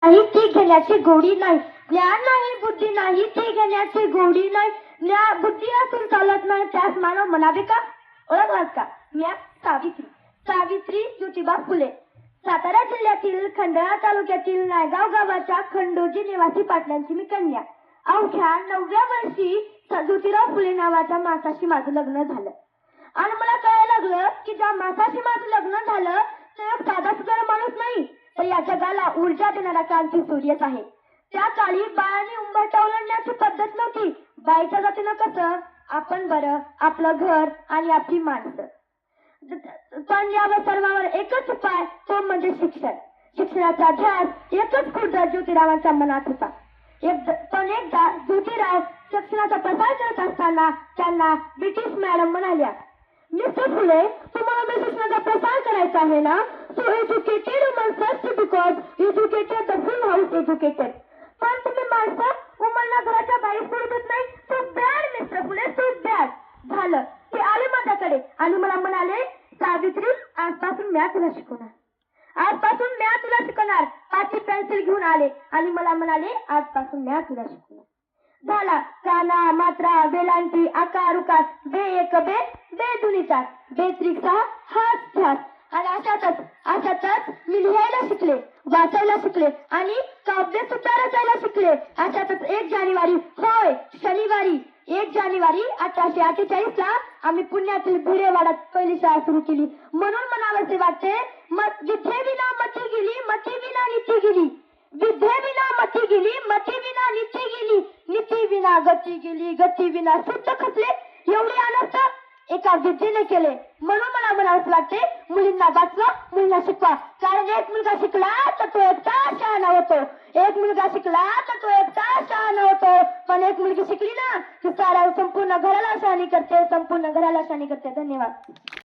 नाही ती घेण्याची गोडी नाही, ज्ञान नाही बुद्धी नाही ती घेण्याची गोडी नाही, बुद्धी असून चालत नाही त्यास मानव म्हणावे का? ओळखलात का? म्या सावित्री, सावित्री ज्योतिबा फुले, सातारा जिल्ह्यातील खंडाळा तालुक्यातील नायगाव गावाच्या खंडोजी निवासी पाटलांची मी कन्या. अवघ्या 9व्या वर्षी ज्योतिराव फुले नावाच्या माणसाशी माझं लग्न झालं आणि मला कळायला लागलं की ज्या माणसाशी माझं लग्न झालं तो साधा सुद्धा माणूस नाही, तर या जगाला ऊर्जा देणारा क्रांती सूर्यच आहे. त्या काळी बाळाने उंबरठा ओलांडण्याची पद्धत नव्हती. बाईच्या जातीनं कसं आपण बरं, आपलं घर आणि आपली माणसं. पण यावर सर्वांवर एकच उपाय, तो म्हणजे शिक्षण. शिक्षणाचा ध्यास एकच खुर्द ज्योतिरावांच्या मनात होता. पण एकदा ज्योतिराव शिक्षणाचा प्रसार करत असताना त्यांना ब्रिटिश मॅडम म्हणाल्या, मिस्टर फुले, तुम्हाला मी शिक्षणाचा प्रसार करायचा आहे ना, so educated woman first because educated the full house educated. पण तुम्ही माणसं वुमनला घराच्या बाहेर सोडू देत नाही, सो बॅड मिस्टर फुले, सो बॅड. झालं, ते आले माझ्याकडे आणि मला म्हणाले, सावित्री आजपासून म्या तुला शिकवणार, आजपासून म्या तुला शिकवणार. पाटी पेन्सिल घेऊन आले आणि मला म्हणाले, आजपासून म्या तुला शिकवणार. झाला, काना मात्रा वेलांटी आकार उकार, बे एक बे, बे दुनी चार, बे त्रिक सहा, हात ध्यास. आणि अशातच मी लिहायला शिकले, वाचायला शिकले आणि काव्य सुद्धा रचायला शिकले. अशातच 1 जानेवारी, होय शनिवारी 1 जानेवारी 1848 ला आम्ही पुण्यातील भिडेवाड्यात पहिली शाळा सुरू केली. म्हणून म्हणावसे वाटते, विद्येविना मती गेली, मती विना नीती गेली, विद्येविना मती गेली, मती विना नीती गेली, नीती विना गती गेली, गती विना शुद्ध खचले. एवढे अनर्थ एका विद्येने केले. म्हणून मला म्हणावंच वाटते, मुलींना वाचवा, मुलींना शिकवा. कारण एक मुलगा शिकला तर तो एकटा शहाणा होतो, एक मुलगा शिकला तर तो एकटा शहाणा होतो. पण एक मुलगी शिकली ना की सारा संपूर्ण घराला शहाणी करते, संपूर्ण घराला शहाणी करते. धन्यवाद.